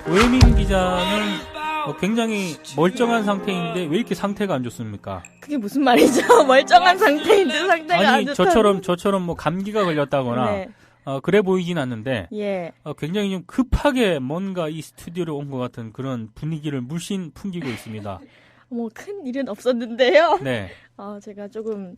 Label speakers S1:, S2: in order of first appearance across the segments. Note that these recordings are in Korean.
S1: 오혜민 기자는 굉장히 멀쩡한 상태인데 왜 이렇게 상태가 안 좋습니까?
S2: 그게 무슨 말이죠? 멀쩡한 상태인데 상태가 안 좋다.
S1: 저처럼 뭐 감기가 걸렸다거나
S2: 네.
S1: 그래 보이진 않는데
S2: 예.
S1: 굉장히 좀 급하게 뭔가 이 스튜디오로 온 것 같은 그런 분위기를 물씬 풍기고 있습니다.
S2: 뭐 큰 일은 없었는데요.
S1: 네.
S2: 제가 조금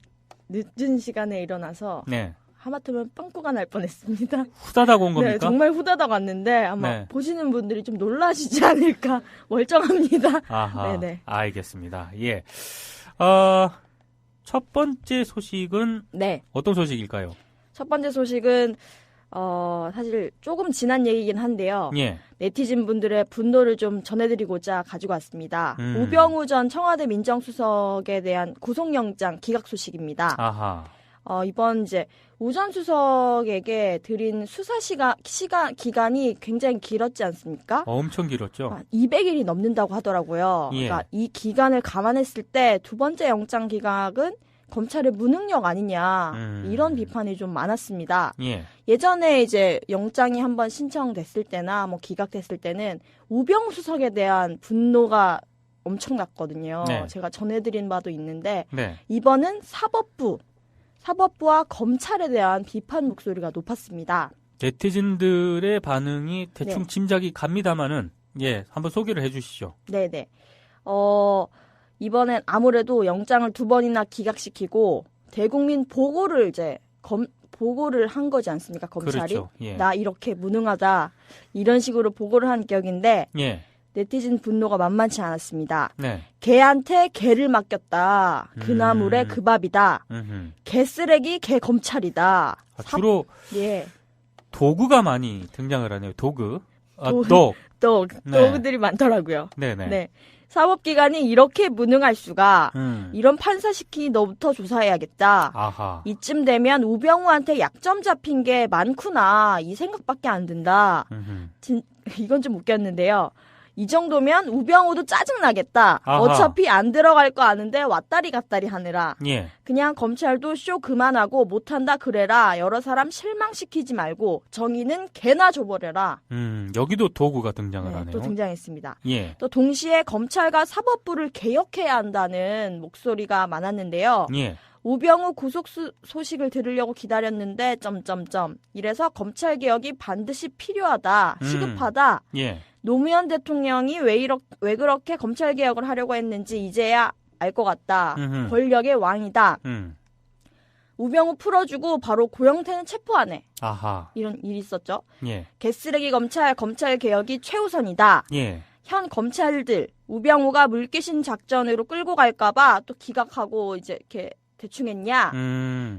S2: 늦은 시간에 일어나서
S1: 네.
S2: 하마터면 빵꾸가 날 뻔했습니다.
S1: 후다닥 온 겁니까?
S2: 네, 정말 후다닥 왔는데 아마
S1: 네.
S2: 보시는 분들이 좀 놀라시지 않을까 멀쩡합니다.
S1: 아하.
S2: 네네.
S1: 알겠습니다. 예. 첫 번째 소식은
S2: 네.
S1: 어떤 소식일까요?
S2: 첫 번째 소식은 사실 조금 지난 얘기긴 한데요.
S1: 예.
S2: 네티즌 분들의 분노를 좀 전해드리고자 가지고 왔습니다. 우병우 전 청와대 민정수석에 대한 구속영장 기각 소식입니다.
S1: 아하.
S2: 이번 이제 우 전 수석에게 드린 수사 기간이 굉장히 길었지 않습니까?
S1: 엄청 길었죠.
S2: 200일이 넘는다고 하더라고요.
S1: 예.
S2: 그러니까 이 기간을 감안했을 때 두 번째 영장 기각은 검찰의 무능력 아니냐 이런 비판이 좀 많았습니다.
S1: 예.
S2: 예전에 이제 영장이 한번 신청됐을 때나 뭐 기각됐을 때는 우병우 수석에 대한 분노가 엄청났거든요.
S1: 네.
S2: 제가 전해드린 바도 있는데
S1: 네.
S2: 이번은 사법부와 검찰에 대한 비판 목소리가 높았습니다.
S1: 네티즌들의 반응이 대충
S2: 네.
S1: 짐작이 갑니다만은 예, 한번 소개를 해주시죠.
S2: 네네. 이번엔 아무래도 영장을 두 번이나 기각시키고 대국민 보고를 보고를 한 거지 않습니까? 검찰이.
S1: 그렇죠. 예.
S2: 나 이렇게 무능하다. 이런 식으로 보고를 한 격인데
S1: 예.
S2: 네티즌 분노가 만만치 않았습니다.
S1: 네.
S2: 개한테 개를 맡겼다. 그 나물에 그 밥이다. 개 쓰레기 개 검찰이다.
S1: 주로
S2: 예.
S1: 도구가 많이 등장을 하네요. 도구. 네.
S2: 도구들이 많더라고요.
S1: 네네.
S2: 네. 사법기관이 이렇게 무능할 수가.
S1: 음.
S2: 이런 판사시키니 너부터 조사해야겠다.
S1: 아하.
S2: 이쯤 되면 우병우한테 약점 잡힌 게 많구나. 이 생각밖에 안 든다. 이건 좀 웃겼는데요. 이 정도면 우병우도 짜증나겠다.
S1: 아하.
S2: 어차피 안 들어갈 거 아는데 왔다리 갔다리 하느라.
S1: 예.
S2: 그냥 검찰도 쇼 그만하고 못한다 그래라. 여러 사람 실망시키지 말고 정의는 개나 줘버려라.
S1: 여기도 도구가 등장을
S2: 네,
S1: 하네요.
S2: 또 등장했습니다.
S1: 예.
S2: 또 동시에 검찰과 사법부를 개혁해야 한다는 목소리가 많았는데요.
S1: 예.
S2: 우병우 구속 소식을 들으려고 기다렸는데 이래서 검찰 개혁이 반드시 필요하다. 시급하다.
S1: 예.
S2: 노무현 대통령이 왜 그렇게 검찰 개혁을 하려고 했는지 이제야 알 것 같다. 권력의 왕이다. 우병우 풀어주고 바로 고영태는 체포하네.
S1: 아하.
S2: 이런 일이 있었죠.
S1: 예.
S2: 개쓰레기 검찰 개혁이 최우선이다.
S1: 예.
S2: 현 검찰들 우병우가 물귀신 작전으로 끌고 갈까봐 또 기각하고 이제 이렇게 대충 했냐.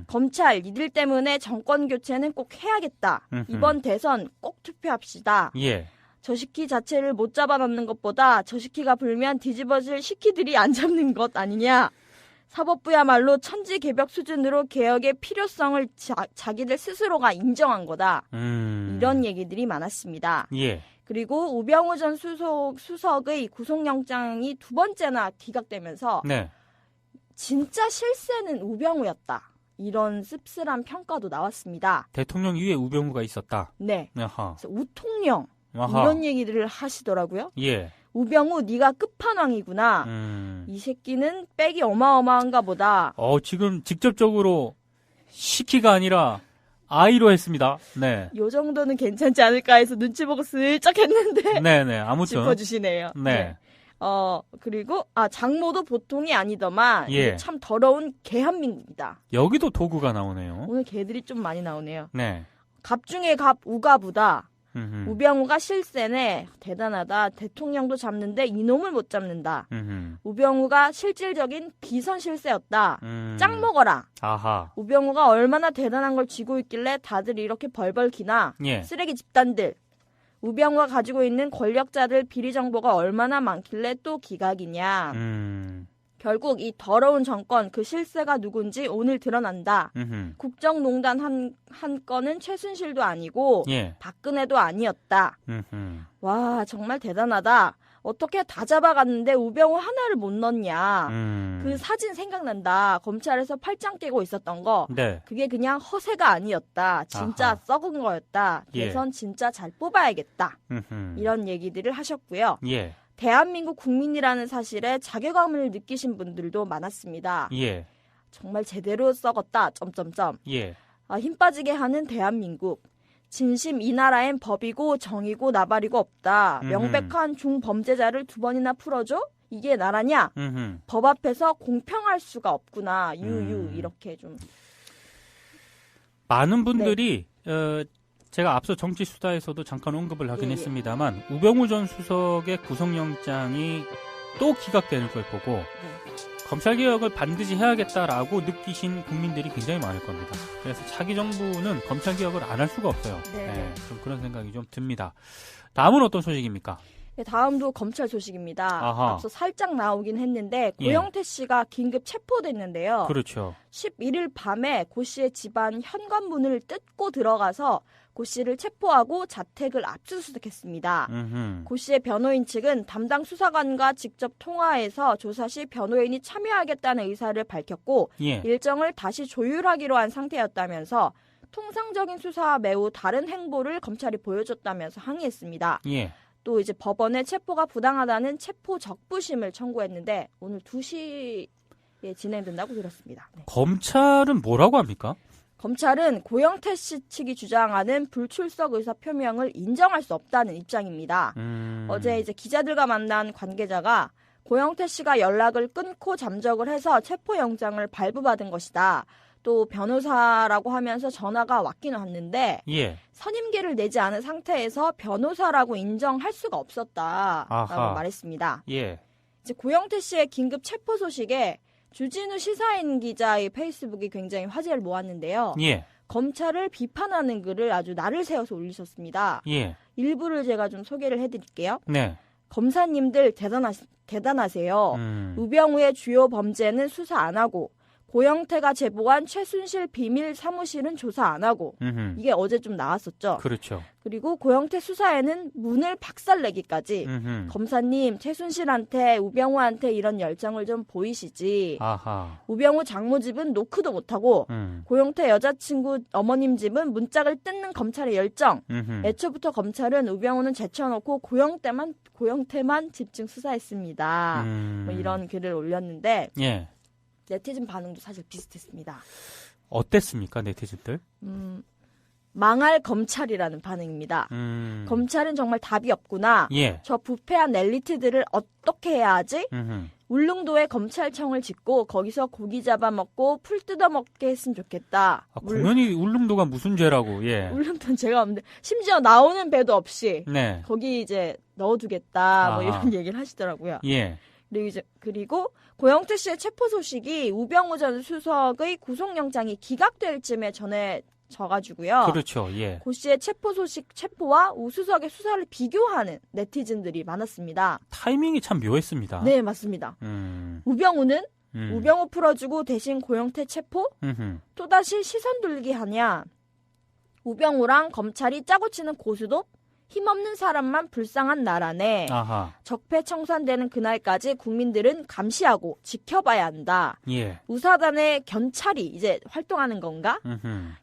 S2: 검찰 이들 때문에 정권 교체는 꼭 해야겠다. 이번 대선 꼭 투표합시다.
S1: 예.
S2: 저 시키 자체를 못 잡아넣는 것보다 저 시키가 불면 뒤집어질 시키들이 안 잡는 것 아니냐. 사법부야말로 천지개벽 수준으로 개혁의 필요성을 자기들 스스로가 인정한 거다. 이런 얘기들이 많았습니다.
S1: 예.
S2: 그리고 우병우 전 수석의 구속영장이 두 번째나 기각되면서
S1: 네.
S2: 진짜 실세는 우병우였다. 이런 씁쓸한 평가도 나왔습니다.
S1: 대통령 위에 우병우가 있었다.
S2: 네.
S1: 아하.
S2: 그래서 우통령
S1: 아하.
S2: 이런 얘기들을 하시더라고요.
S1: 예.
S2: 우병우 네가 끝판왕이구나. 이 새끼는 백이 어마어마한가 보다.
S1: 지금 직접적으로 시키가 아니라 아이로 했습니다. 네.
S2: 요 정도는 괜찮지 않을까 해서 눈치 보고 슬쩍 했는데
S1: 네네. 아무튼
S2: 짚어주시네요.
S1: 네.
S2: 그리고 장모도 보통이 아니더만
S1: 예.
S2: 참 더러운 개한민국이다.
S1: 여기도 도구가 나오네요.
S2: 오늘 개들이 좀 많이 나오네요.
S1: 네.
S2: 갑 중에 갑 우가부다. 우병우가 실세네. 대단하다. 대통령도 잡는데 이놈을 못 잡는다. 우병우가 실질적인 비선 실세였다. 짱 먹어라.
S1: 아하.
S2: 우병우가 얼마나 대단한 걸 쥐고 있길래 다들 이렇게 벌벌 기나.
S1: 예.
S2: 쓰레기 집단들. 우병우가 가지고 있는 권력자들 비리 정보가 얼마나 많길래 또 기각이냐. 결국 이 더러운 정권 그 실세가 누군지 오늘 드러난다. 국정농단 한 건은 최순실도 아니고
S1: 예.
S2: 박근혜도 아니었다. 와 정말 대단하다. 어떻게 다 잡아갔는데 우병우 하나를 못 넣냐. 그 사진 생각난다. 검찰에서 팔짱 끼고 있었던 거.
S1: 네.
S2: 그게 그냥 허세가 아니었다. 진짜
S1: 아하.
S2: 썩은 거였다.
S1: 예.
S2: 대선 진짜 잘 뽑아야겠다. 이런 얘기들을 하셨고요.
S1: 예.
S2: 대한민국 국민이라는 사실에 자괴감을 느끼신 분들도 많았습니다.
S1: 예.
S2: 정말 제대로 썩었다. 점점점.
S1: 예.
S2: 힘 빠지게 하는 대한민국. 진심 이 나라엔 법이고 정이고 나발이고 없다. 명백한 중범죄자를 2번이나 풀어줘? 이게 나라냐? 법 앞에서 공평할 수가 없구나. 유유 이렇게 좀.
S1: 많은 분들이 제가 앞서 정치 수다에서도 잠깐 언급을 하긴 했습니다만 우병우 전 수석의 구속영장이 또 기각되는 걸 보고 검찰개혁을 반드시 해야겠다라고 느끼신 국민들이 굉장히 많을 겁니다. 그래서 차기 정부는 검찰개혁을 안 할 수가 없어요. 좀 그런 생각이 좀 듭니다. 다음은 어떤 소식입니까?
S2: 네, 다음도 검찰 소식입니다.
S1: 아하.
S2: 앞서 살짝 나오긴 했는데 고영태 씨가 긴급 체포됐는데요.
S1: 그렇죠.
S2: 11일 밤에 고 씨의 집안 현관문을 뜯고 들어가서 고 씨를 체포하고 자택을 압수수색했습니다. 고 씨의 변호인 측은 담당 수사관과 직접 통화해서 조사 시 변호인이 참여하겠다는 의사를 밝혔고 일정을 다시 조율하기로 한 상태였다면서 통상적인 수사와 매우 다른 행보를 검찰이 보여줬다면서 항의했습니다. 또 이제 법원에 체포가 부당하다는 체포 적부심을 청구했는데 오늘 2시에 진행된다고 들었습니다. 네.
S1: 검찰은 뭐라고 합니까?
S2: 검찰은 고영태 씨 측이 주장하는 불출석 의사 표명을 인정할 수 없다는 입장입니다. 어제 이제 기자들과 만난 관계자가 고영태 씨가 연락을 끊고 잠적을 해서 체포영장을 발부받은 것이다. 또 변호사라고 하면서 전화가 왔긴 왔는데 선임계를 내지 않은 상태에서 변호사라고 인정할 수가 없었다라고 말했습니다. 이제 고영태 씨의 긴급 체포 소식에 주진우 시사인 기자의 페이스북이 굉장히 화제를 모았는데요. 검찰을 비판하는 글을 아주 날을 세워서 올리셨습니다. 일부를 제가 좀 소개를 해드릴게요. 검사님들 대단하세요. 우병우의 주요 범죄는 수사 안 하고 고영태가 제보한 최순실 비밀 사무실은 조사 안 하고 이게 어제 좀 나왔었죠.
S1: 그렇죠.
S2: 그리고 고영태 수사에는 문을 박살내기까지 검사님 최순실한테 우병우한테 이런 열정을 좀 보이시지. 우병우 장모 집은 노크도 못하고 고영태 여자친구 어머님 집은 문짝을 뜯는 검찰의 열정. 애초부터 검찰은 우병우는 제쳐놓고 고영태만 집중 수사했습니다. 뭐 이런 글을 올렸는데 네티즌 반응도 사실 비슷했습니다.
S1: 어땠습니까, 네티즌들?
S2: 망할 검찰이라는 반응입니다. 검찰은 정말 답이 없구나. 저 부패한 엘리트들을 어떻게 해야 하지? 울릉도에 검찰청을 짓고 거기서 고기 잡아먹고 풀 뜯어먹게 했으면 좋겠다.
S1: 공연히 울릉도가 무슨 죄라고.
S2: 울릉도는 제가 없는데 심지어 나오는 배도 없이 거기 이제 넣어두겠다. 뭐 이런 얘기를 하시더라고요. 그리고 고영태 씨의 체포 소식이 우병우 전 수석의 구속영장이 기각될 쯤에 전해져가지고요.
S1: 그렇죠.
S2: 고 씨의 체포와 우 수석의 수사를 비교하는 네티즌들이 많았습니다.
S1: 타이밍이 참 묘했습니다.
S2: 네, 맞습니다. 우병우는 우병우 풀어주고 대신 고영태 체포? 또다시 시선 돌리기 하냐? 우병우랑 검찰이 짜고 치는 고수도 힘없는 사람만 불쌍한 나라네. 적폐청산되는 그날까지 국민들은 감시하고 지켜봐야 한다. 우사단의 견찰이 이제 활동하는 건가?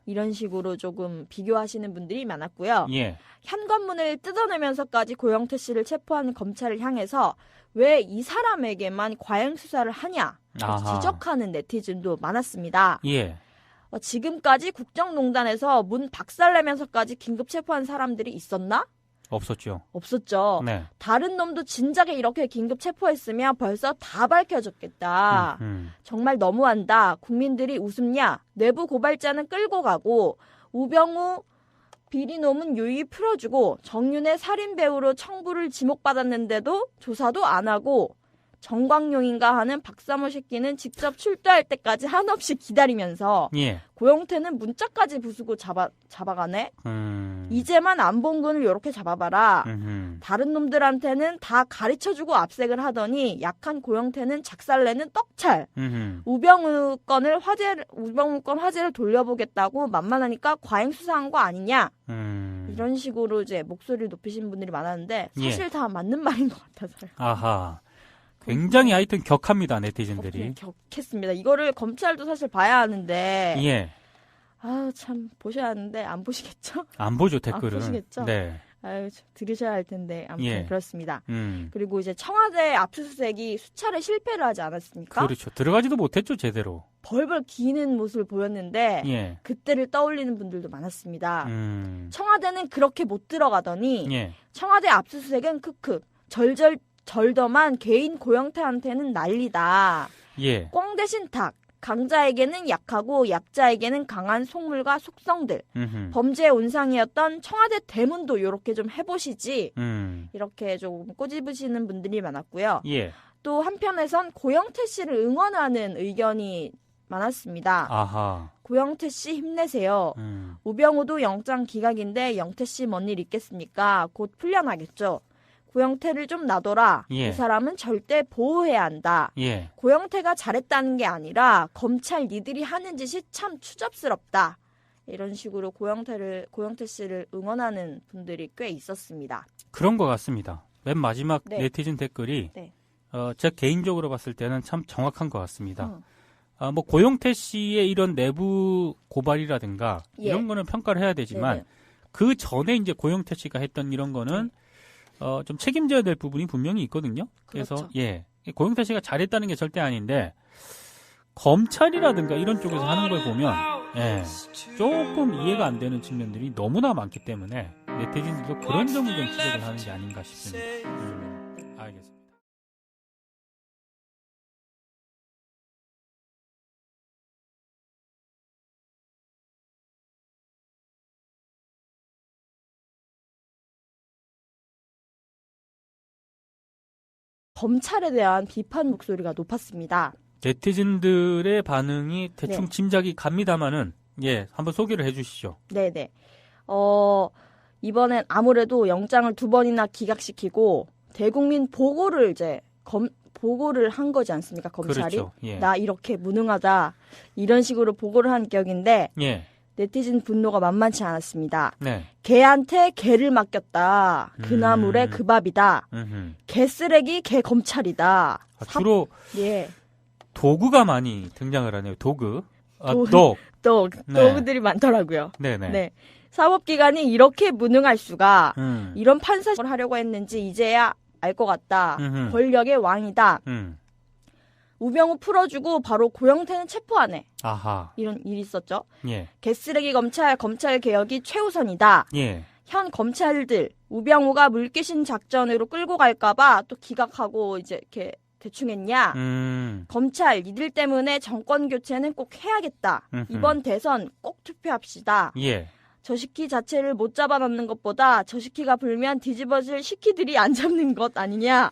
S2: 이런 식으로 조금 비교하시는 분들이 많았고요. 현관문을 뜯어내면서까지 고영태 씨를 체포하는 검찰을 향해서 왜 이 사람에게만 과잉 수사를 하냐? 지적하는 네티즌도 많았습니다. 지금까지 국정농단에서 문 박살내면서까지 긴급 체포한 사람들이 있었나? 없었죠. 다른 놈도 진작에 이렇게 긴급 체포했으면 벌써 다 밝혀졌겠다. 정말 너무한다. 국민들이 웃음냐? 내부 고발자는 끌고 가고 우병우 비리놈은 유유히 풀어주고 정윤의 살인배우로 청부를 지목받았는데도 조사도 안 하고 정광용인가 하는 박사모 새끼는 직접 출두할 때까지 한없이 기다리면서 고영태는 문자까지 부수고 잡아가네. 이제만 안 본 건을 이렇게 잡아봐라. 다른 놈들한테는 다 가르쳐주고 압색을 하더니 약한 고영태는 작살내는 떡찰. 우병우 건 화제를 돌려보겠다고 만만하니까 과잉 수사한 거 아니냐. 이런 식으로 이제 목소리를 높이신 분들이 많았는데 사실
S1: 예.
S2: 다 맞는 말인 것 같아서요.
S1: 아하. 굉장히 하여튼 격합니다, 네티즌들이.
S2: 격했습니다. 이거를 검찰도 사실 봐야 하는데
S1: 예.
S2: 아, 참 보셔야 하는데 안 보시겠죠?
S1: 안 보죠, 댓글은.
S2: 보시겠죠?
S1: 네.
S2: 아유, 들으셔야 할 텐데 아무튼
S1: 예.
S2: 그렇습니다.
S1: 음.
S2: 그리고 이제 청와대 압수수색이 수차례 실패를 하지 않았습니까?
S1: 그렇죠. 들어가지도 못했죠, 제대로.
S2: 벌벌 기는 모습을 보였는데
S1: 예.
S2: 그때를 떠올리는 분들도 많았습니다.
S1: 음.
S2: 청와대는 그렇게 못 들어가더니
S1: 예.
S2: 청와대 압수수색은 크크 절더만 개인 고영태한테는 난리다.
S1: 예.
S2: 꽝 대신 닭. 강자에게는 약하고 약자에게는 강한 속물과 속성들.
S1: 음흠.
S2: 범죄의 온상이었던 청와대 대문도 이렇게 좀 해보시지.
S1: 음.
S2: 이렇게 좀 꼬집으시는 분들이 많았고요.
S1: 예.
S2: 또 한편에선 고영태 씨를 응원하는 의견이 많았습니다.
S1: 아하.
S2: 고영태 씨 힘내세요.
S1: 음.
S2: 우병우도 영장 기각인데 영태 씨 뭔 일 있겠습니까? 곧 풀려나겠죠. 고영태를 좀 놔둬라.
S1: 예.
S2: 이 사람은 절대 보호해야 한다.
S1: 예.
S2: 고영태가 잘했다는 게 아니라 검찰 니들이 하는 짓이 참 추잡스럽다. 이런 식으로 고영태 씨를 응원하는 분들이 꽤 있었습니다.
S1: 그런 것 같습니다. 맨 마지막
S2: 네.
S1: 네티즌 댓글이
S2: 네.
S1: 제 개인적으로 봤을 때는 참 정확한 것 같습니다. 뭐 고영태 씨의 이런 내부 고발이라든가
S2: 예.
S1: 이런 거는 평가를 해야 되지만
S2: 네네.
S1: 그 전에 이제 고영태 씨가 했던 이런 거는 좀 책임져야 될 부분이 분명히 있거든요. 그래서
S2: 그렇죠.
S1: 예, 고영태 씨가 잘했다는 게 절대 아닌데 검찰이라든가 이런 쪽에서 하는 걸 보면 예, 조금 이해가 안 되는 측면들이 너무나 많기 때문에 네티즌들도 그런 점을 좀 지적을 하는 게 아닌가 싶습니다. 알겠습니다.
S2: 검찰에 대한 비판 목소리가 높았습니다.
S1: 네티즌들의 반응이 대충
S2: 네.
S1: 짐작이 갑니다만은 예, 한번 소개를 해주시죠.
S2: 네네. 이번엔 아무래도 영장을 2번이나 기각시키고 대국민 보고를 보고를 한 거지 않습니까? 검찰이.
S1: 그렇죠. 예.
S2: 나 이렇게 무능하다. 이런 식으로 보고를 한 격인데
S1: 예.
S2: 네티즌 분노가 만만치 않았습니다.
S1: 네.
S2: 개한테 개를 맡겼다. 그 나물에 그 밥이다.
S1: 음흠.
S2: 개 쓰레기 개 검찰이다.
S1: 주로
S2: 예.
S1: 도구가 많이 등장을 하네요. 도구.
S2: 또
S1: 네.
S2: 도구들이 많더라고요.
S1: 네네.
S2: 네. 사법기관이 이렇게 무능할 수가
S1: 음.
S2: 이런 판사를 하려고 했는지 이제야 알 것 같다.
S1: 음흠.
S2: 권력의 왕이다.
S1: 음.
S2: 우병우 풀어주고 바로 고영태는 체포하네.
S1: 아하.
S2: 이런 일이 있었죠.
S1: 예.
S2: 개쓰레기 검찰 개혁이 최우선이다.
S1: 예.
S2: 현 검찰들 우병우가 물귀신 작전으로 끌고 갈까봐 또 기각하고 이제 이렇게 대충 했냐. 검찰 니들 때문에 정권 교체는 꼭 해야겠다.
S1: 음흠.
S2: 이번 대선 꼭 투표합시다.
S1: 예.
S2: 저 시키 자체를 못 잡아넣는 것보다 저 시키가 불면 뒤집어질 시키들이 안 잡는 것 아니냐.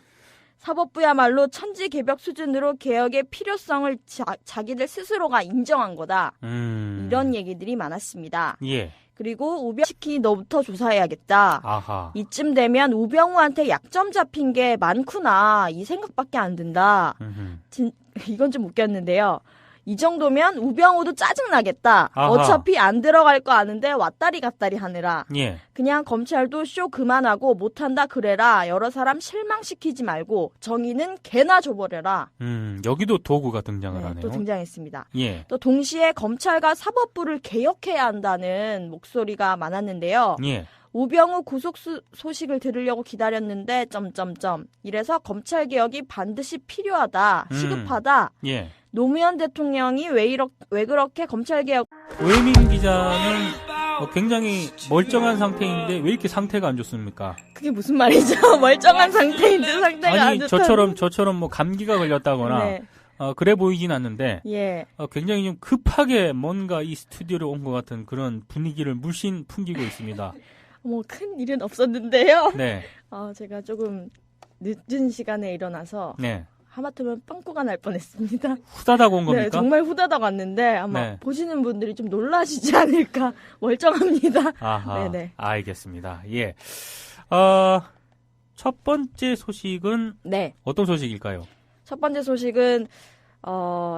S2: 사법부야말로 천지개벽 수준으로 개혁의 필요성을 자기들 스스로가 인정한 거다. 이런 얘기들이 많았습니다.
S1: 예.
S2: 그리고 우병시키 너부터 조사해야겠다.
S1: 아하.
S2: 이쯤 되면 우병우한테 약점 잡힌 게 많구나. 이 생각밖에 안 든다. 이건 좀 웃겼는데요. 이 정도면 우병우도 짜증나겠다.
S1: 아하.
S2: 어차피 안 들어갈 거 아는데 왔다리 갔다리 하느라.
S1: 예.
S2: 그냥 검찰도 쇼 그만하고 못한다 그래라. 여러 사람 실망시키지 말고 정의는 개나 줘버려라.
S1: 여기도 도구가 등장을
S2: 네,
S1: 하네요.
S2: 또 등장했습니다.
S1: 예.
S2: 또 동시에 검찰과 사법부를 개혁해야 한다는 목소리가 많았는데요.
S1: 예.
S2: 우병우 구속 소식을 들으려고 기다렸는데 이래서 검찰 개혁이 반드시 필요하다. 시급하다.
S1: 예.
S2: 노무현 대통령이 왜 그렇게 검찰 개혁
S1: 오혜민 기자는 굉장히 멀쩡한 상태인데 왜 이렇게 상태가 안 좋습니까?
S2: 그게 무슨 말이죠? 멀쩡한 상태인데 상태가 안 좋다.
S1: 저처럼 뭐 감기가 걸렸다거나
S2: 네.
S1: 그래 보이진 않는데
S2: 예.
S1: 굉장히 좀 급하게 뭔가 이 스튜디오로 온 것 같은 그런 분위기를 물씬 풍기고 있습니다.
S2: 뭐 큰 일은 없었는데요.
S1: 네.
S2: 제가 조금 늦은 시간에 일어나서
S1: 네.
S2: 하마터면 빵꾸가 날 뻔했습니다.
S1: 후다닥 온 겁니까?
S2: 네, 정말 후다닥 왔는데 아마
S1: 네.
S2: 보시는 분들이 좀 놀라시지 않을까. 멀쩡합니다.
S1: 아하.
S2: 네네.
S1: 알겠습니다. 예. 첫 번째 소식은
S2: 네.
S1: 어떤 소식일까요?
S2: 첫 번째 소식은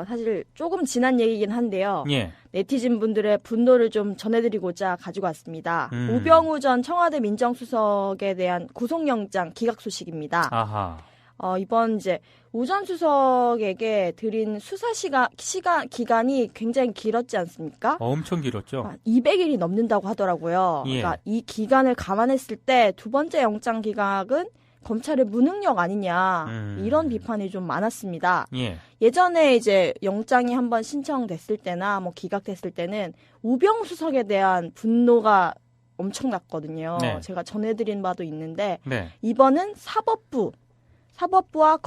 S2: 사실 조금 지난 얘기긴 한데요.
S1: 예.
S2: 네티즌 분들의 분노를 좀 전해드리고자 가지고 왔습니다. 우병우 전 청와대 민정수석에 대한 구속영장 기각 소식입니다.
S1: 아하.
S2: 이번 이제 우 전 수석에게 드린 수사 기간이 굉장히 길었지 않습니까?
S1: 엄청 길었죠.
S2: 200일이 넘는다고 하더라고요.
S1: 예.
S2: 그러니까 이 기간을 감안했을 때 두 번째 영장 기각은 검찰의 무능력 아니냐 이런 비판이 좀 많았습니다.
S1: 예.
S2: 예전에 이제 영장이 한번 신청됐을 때나 뭐 기각됐을 때는 우병우 수석에 대한 분노가 엄청났거든요.
S1: 네.
S2: 제가 전해드린 바도 있는데
S1: 네.
S2: 이번은 사법부와